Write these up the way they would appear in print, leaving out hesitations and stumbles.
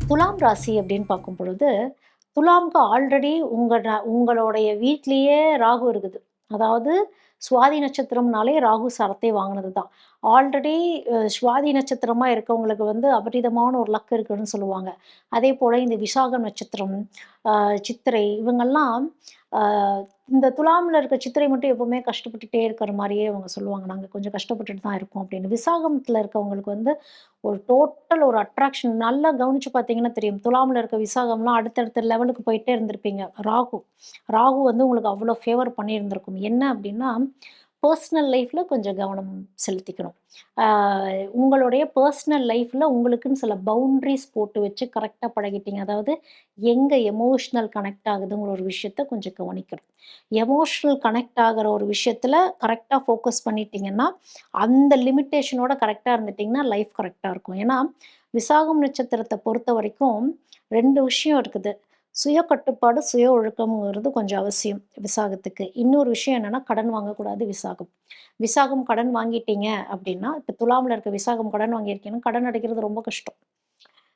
துலாம் ராசி அப்படின்னு பார்க்கும் பொழுது, துலாம்க்கு ஆல்ரெடி உங்களுடைய வீட்லயே ராகு இருக்குது. அதாவது சுவாதி நட்சத்திரம்னாலே ராகு சாரத்தை வாங்கினது தான். ஆல்ரெடி சுவாதி நட்சத்திரமா இருக்கவங்களுக்கு வந்து அபரிதமான ஒரு லக் இருக்குன்னு சொல்லுவாங்க. அதேபோல இந்த விசாகம் நட்சத்திரம், சித்திரை இவங்கெல்லாம் அ இந்த துலாம்ல இருக்க சித்திரை மட்டும் எப்பவுமே கஷ்டப்பட்டுட்டே இருக்கிற மாரியே அவங்க சொல்லுவாங்க. நாங்க கொஞ்சம் கஷ்டப்பட்டுட்டு தான் இருக்கோம் அப்படின்னு. விசாகமத்துல இருக்கவங்களுக்கு வந்து ஒரு டோட்டல் ஒரு அட்ராக்ஷன் நல்லா கவனிச்சு பார்த்தீங்கன்னா தெரியும். துலாம்ல இருக்க விசாகம்லாம் அடுத்தடுத்த லெவலுக்கு போயிட்டே இருந்திருப்பீங்க. ராகு. ராகு வந்து உங்களுக்கு அவ்ளோ ஃபேவர் பண்ணியிருந்திருக்கும். என்ன அப்டின்னா, பெர்சனல் லைஃப்ல கொஞ்சம் கவனம் செலுத்திக்கணும். ஆ உங்களுடைய பெர்சனல் லைஃப்ல உங்களுக்குன்னு சில பவுண்டரீஸ் போட்டு வச்சு கரெக்ட்டா பழகிட்டீங்க. அதாவது எங்க எமோஷனல் கனெக்ட் ஆகுதுங்கிற ஒரு விஷயத்த கொஞ்சம் கவனிக்கணும். எமோஷனல் கனெக்ட் ஆகுற ஒரு விஷயத்துல கரெக்ட்டா ஃபோக்கஸ் பண்ணிட்டீங்கன்னா, அந்த லிமிட்டேஷனோட கரெக்ட்டா இருந்துட்டீங்கன்னா, லைஃப் கரெக்ட்டா இருக்கும். ஏன்னா, விசாகம் நட்சத்திரத்த பொறுத்தவரைக்கும் 2 விஷயம் இருக்குது. சுய கட்டுப்பாடு, சுய ஒழுக்கம்ங்கிறது கொஞ்சம் அவசியம் விசாகத்துக்கு. இன்னொரு விஷயம் என்னன்னா, கடன் வாங்கக்கூடாது விசாகம். விசாகம் கடன் வாங்கிட்டீங்க அப்டின்னா, இப்ப துலாம்ல இருக்க விசாகம் கடன் வாங்கியிருக்கீங்கன்னா, கடன் அடைக்கிறது ரொம்ப கஷ்டம்.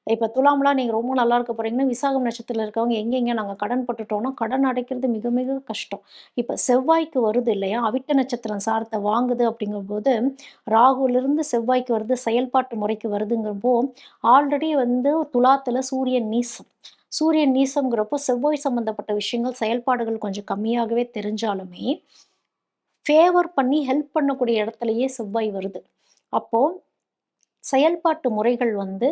இப்ப துலாம்லாம் நீங்க ரொம்ப நல்லா இருக்க போறீங்கன்னா, விசாகம் நட்சத்திரத்தில இருக்கவங்க எங்கெங்க நாங்க கடன் பட்டுட்டோம்னா, கடன் அடைக்கிறது மிக மிக கஷ்டம். இப்ப செவ்வாய்க்கு வருது இல்லையா? அவிட்ட நட்சத்திரம் சாரத்த வாங்குது அப்படிங்கும்போது, ராகுவிலிருந்து செவ்வாய்க்கு வருது, செயல்பாட்டு முறைக்கு வருதுங்கிறப்போ, ஆல்ரெடி வந்து துலாத்துல சூரியன் நீசம். சூரியன் நீசம்ங்கிறப்போ, செவ்வாய் சம்மந்தப்பட்ட விஷயங்கள், செயல்பாடுகள் கொஞ்சம் கம்மியாகவே தெரிஞ்சாலுமே, ஃபேவர் பண்ணி ஹெல்ப் பண்ணக்கூடிய இடத்துலயே செவ்வாய் வருது. அப்போ செயல்பாட்டு முறைகள் வந்து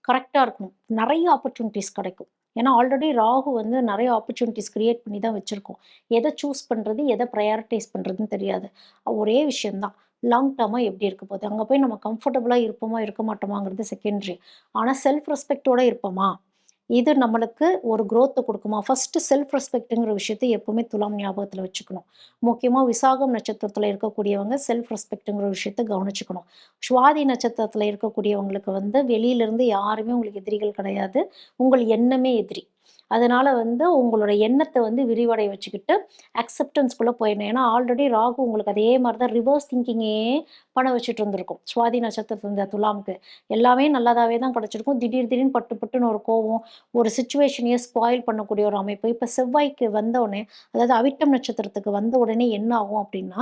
கரெக்ட்டா இருக்கணும். நெறைய ஆப்பர்ச்சுனிட்டீஸ் கிடைக்கும். ஏன்னா, ஆல்ரெடி ராகு வந்து நெறைய ஆப்பர்ச்சுனிட்டீஸ் கிரியேட் பண்ணி தான் வச்சிருக்கோம். எத சூஸ் பண்றது, எத பிரையாரிடைஸ் பண்றதுன்னு தெரியாது. ஒரே விஷயம் தான். லாங் டர்மா எப்படி இருக்க போகுது? அங்க போய் நம்ம கம்ஃபர்டபுளா இருப்போமா, இருக்க மாட்டோமாங்கிறது செகண்டரி. ஆனா, செல்ஃப் ரெஸ்பெக்ட்டோட இருப்போமா? இது நம்மளுக்கு ஒரு குரோத்த குடுக்குமா? ஃபர்ஸ்ட்டு செல்ஃப் ரெஸ்பெக்ட்ங்கிற விஷயத்த எப்பவுமே துலாம் ஞாபகத்துல வச்சுக்கணும். முக்கியமா விசாகம் நட்சத்திரத்துல இருக்கக்கூடியவங்க செல்ஃப் ரெஸ்பெக்ட்ங்கிற விஷயத்த கவனிச்சுக்கணும். சுவாதி நட்சத்திரத்துல இருக்கக்கூடியவங்களுக்கு வந்து வெளியிலருந்து யாருமே உங்களுக்கு எதிரிகள் கிடையாது. உங்கள் எண்ணமே எதிரி. அதனால வந்து உங்களோட எண்ணத்த வந்து விரிவடைய வச்சுக்கிட்டு, அக்செப்டன்ஸ்குள்ள போயிடணும். ஏன்னா ஆல்ரெடி ராகு உங்களுக்கு அதே மாரி தான் ரிவர்ஸ் திங்கிங்கே பண்ண வச்சுட்டு இருந்திருக்கும். சுவாதி நட்சத்திரத்துல இருந்த துலாம்க்கு. எல்லாமே நல்லதாவே தான் கிடைச்சிருக்கும். திடீர் திடீர்னு பட்டு பட்டுன்னு ஒரு கோவம், ஒரு சிச்சுவேஷனையே ஸ்பாயில் பண்ணக்கூடிய ஒரு அமைப்பு. இப்ப செவ்வாய்க்கு வந்தவுனே, அதாவது அவிட்டம் நட்சத்திரத்துக்கு வந்த உடனே என்ன ஆகும் அப்டின்னா,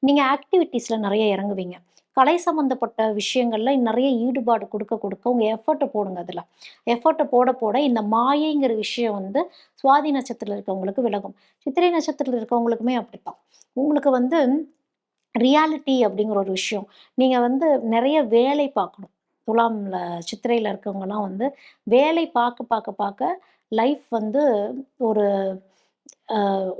நீங்க ஆக்டிவிட்டீஸ்ல நெறைய இறங்குவீங்க. கலை சம்மந்தப்பட்ட விஷயங்கள்ல நெறைய ஈடுபாடு குடுக்க குடுக்க உங்க எஃபோர்ட்ட போடுங்க அதுல. எஃபோர்ட்ட போட போட இந்த மாயைங்கிற விஷயம் வந்து சுவாதி நட்சத்திரத்துல இருக்கவங்களுக்கு விலகும். சித்திரை நட்சத்திரத்துல இருக்கவங்களுக்குமே அப்படித்தான். உங்களுக்கு வந்து ரியாலிட்டி அப்படிங்கிற ஒரு விஷயம். நீங்க வந்து நெறைய வேலை பார்க்கணும். துலாம்ல சித்திரையில இருக்கவங்கலாம் வந்து வேலை பார்க்க பார்க்க பார்க்க லைஃப் வந்து ஒரு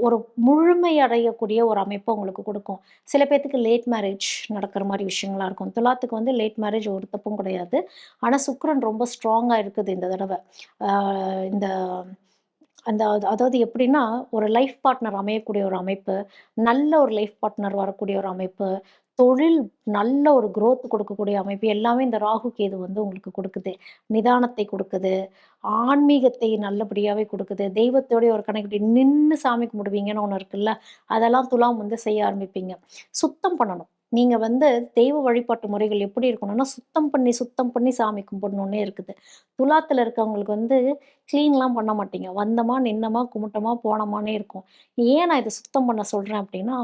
ஒரு முழுமை அடையக்கூடிய ஒரு அமைப்ப உங்களுக்கு குடுக்கும். சில பேத்துக்கு லேட் மேரேஜ் நடக்கிற மாரி விஷயங்களா இருக்கும். துலாத்துக்கு வந்து லேட் மேரேஜ் ஒரு தப்பும் கிடையாது. ஆனா சுக்கிரன் ரொம்ப ஸ்ட்ராங்கா இருக்குது இந்த தடவ. ஆ இந்த அந்த அதாவது எப்படின்னா, ஒரு லைஃப் பார்ட்னர் அமையக்கூடிய ஒரு அமைப்பு, நல்ல ஒரு லைஃப் பார்ட்னர் வரக்கூடிய ஒரு அமைப்பு, தொழில் நல்ல ஒரு குரோத் கொடுக்கக்கூடிய அமைப்பு, எல்லாமே இந்த ராகு, கேது வந்து உங்களுக்கு குடுக்குது. நிதானத்தை குடுக்குது. ஆன்மீகத்தை நல்லபடியாவே குடுக்குது. தெய்வத்தோட ஒரு கனெக்ட் நின்னு சாமி கும்பிடுவீங்கன்னு ஒண்ணு இருக்குல்ல, அதெல்லாம் துலாம் வந்து செய்ய ஆரம்பிப்பீங்க. சுத்தம் பண்ணணும். நீங்க வந்து தெய்வ வழிபாட்டு முறைகள் எப்படி இருக்கணும்னா, சுத்தம் பண்ணி சாமி கும்பிடணும்னே இருக்குது. துலாத்துல இருக்கவங்களுக்கு வந்து கிளீன்லாம் பண்ண மாட்டீங்க. வந்தோமா, நின்னோமா, கும்பிட்டோமா, போனோமான்னே இருக்கும். ஏன் நான் இத சுத்தம் பண்ண சொல்றேன் அப்டின்னா,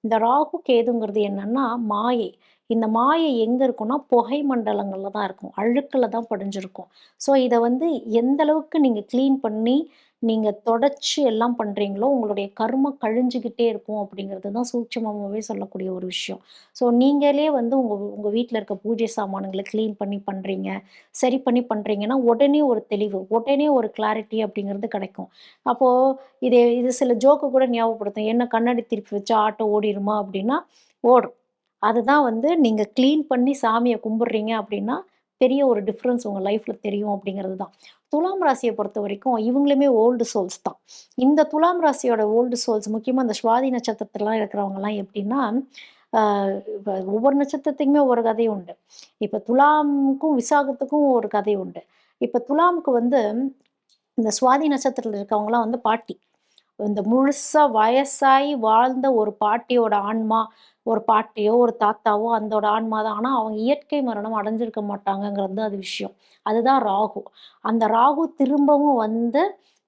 இந்த ராகு, கேதுங்கிறது என்னன்னா மாயை. இந்த மாயை எங்க இருக்கும்னா, புகை மண்டலங்கள்ல தான் இருக்கும். அழுக்குல தான் படிஞ்சிருக்கும். ஸோ இத வந்து எந்த அளவுக்கு நீங்க கிளீன் பண்ணி, நீங்க தொடச்சு எல்லாம் பண்றீங்களோ, உங்களுடைய கர்ம கழிஞ்சுகிட்டே இருக்கும் அப்டிங்கிறது தான் சூட்சுமமாவே சொல்லக்கூடிய ஒரு விஷயம். ஸோ நீங்களே வந்து உங்க உங்க வீட்ல இருக்க பூஜை சாமானுங்கள கிளீன் பண்ணி பண்றீங்க. சரி பண்ணி பண்றீங்கன்னா, உடனே ஒரு தெளிவு, உடனே ஒரு கிளாரிட்டி அப்படிங்கிறது கிடைக்கும். அப்போ இது சில ஜோக்கு கூட ஞாபகப்படுத்தும். "என்ன கண்ணாடி திருப்பி வச்சா ஆட்டோ ஓடிருமா?" அப்படின்னா, ஓடும். அதுதான் வந்து நீங்க கிளீன் பண்ணி சாமிய கும்பிடுறீங்க அப்படின்னா, பெரிய ஒரு டிஃபரன்ஸ் உங்க லைஃப்ல தெரியும் அப்படிங்கிறது தான். துலாம் ராசிய பொறுத்தவரைக்கும் இவங்களுமே ஓல்டு சோல்ஸ் தான். இந்த துலாம் ராசியோட ஓல்டு சோல்ஸ் முக்கியமா இந்த சுவாதி நட்சத்திரத்திலலாம் இருக்கிறவங்கலாம் எப்படின்னா, ஆ இப்ப ஒவ்வொரு நட்சத்திரத்துக்குமே ஒவ்வொரு கதை உண்டு. இப்ப துலாமுக்கும், விசாகத்துக்கும் ஒரு கதை உண்டு. இப்ப துலாமுக்கு வந்து இந்த சுவாதி நட்சத்திரத்தில இருக்கவங்கலாம் வந்து பாட்டி. இந்த முழுசா வயசாயி வாழ்ந்த ஒரு பாட்டியோட ஆன்மா, ஒரு பாட்டியோ, ஒரு தாத்தாவோ அந்தோட ஆன்மா தான். ஆனா, அவங்க இயற்கை மரணம் அடைஞ்சிருக்க மாட்டாங்கங்கிறது தான் அது விஷயம். அதுதான் ராகு. அந்த ராகு திரும்பவும் வந்து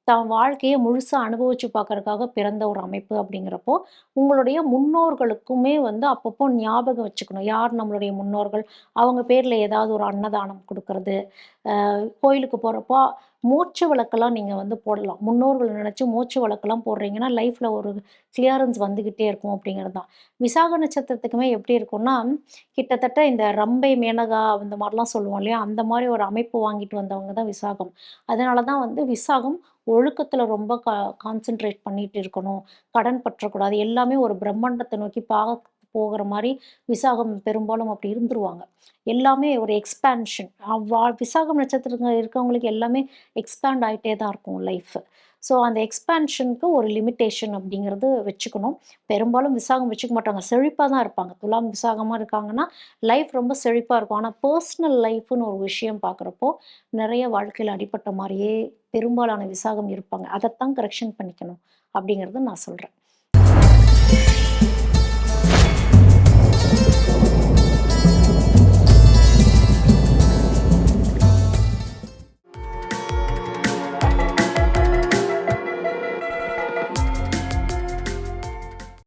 தான் வாழ்க்கைய முழுசா அனுபவிச்சு பார்க்கறதுக்காக பிறந்த ஒரு அமைப்பு அப்படிங்கிறப்போ, உங்களுடைய முன்னோர்களுக்குமே வந்து அப்பப்போ ஞாபகம் வச்சுக்கணும். யார் நம்மளுடைய முன்னோர்கள்? அவங்க பேர்ல ஏதாவது ஒரு அன்னதானம் குடுக்கறது. கோயிலுக்கு போறப்போ, மோட்ச விளக்கெல்லாம் நீங்க வந்து போடலாம். முன்னோர்கள நினைச்சு மோட்ச விளக்கெல்லாம் போடுறீங்கன்னா, லைஃப்ல ஒரு கிளியரன்ஸ் வந்துகிட்டே இருக்கும் அப்படிங்கிறது தான். விசாக நட்சத்திரத்துக்குமே எப்படி இருக்கும்னா, கிட்டத்தட்ட இந்த ரம்பை, மேனகா இந்த மாரிலாம் சொல்லுவோம் இல்லையா? அந்த மாரி ஒரு அமைப்பு வாங்கிட்டு வந்தவங்க தான் விசாகம். அதனால தான் வந்து விசாகம் ஒழுக்கத்துல ரொம்ப கான்சன்ட்ரேட் பண்ணிட்டு இருக்கணும். கடன் பற்றக்கூடாது. எல்லாமே ஒரு பிரம்மாண்டத்த நோக்கி போகிற மாரி விசாகம் பெரும்பாலும் அப்படி இருந்துருவாங்க. எல்லாமே ஒரு எக்ஸ்பான்ஷன். விசாகம் நட்சத்திரங்க இருக்கவங்களுக்கு எல்லாமே எக்ஸ்பேண்ட் ஆயிட்டே தான் இருக்கும் லைஃப். ஸோ அந்த எக்ஸ்பான்ஷனுக்கு ஒரு லிமிட்டேஷன் அப்படிங்கிறது வச்சுக்கணும். பெரும்பாலும் விசாகம் வச்சுக்க மாட்டாங்க. செழிப்பா தான் இருப்பாங்க. துலாம் விசாகமா இருக்காங்கன்னா, லைஃப் ரொம்ப செழிப்பா இருக்கும். ஆனா பெர்சனல் லைஃப்ன்னு ஒரு விஷயம் பார்க்குறப்போ, நெறைய வாழ்க்கையில அடிபட்ட மாரியே பெரும்பாலான விசாகம் இருப்பாங்க. அதத்தான் கரெக்ஷன் பண்ணிக்கணும் அப்படிங்கிறத நான் சொல்றேன்.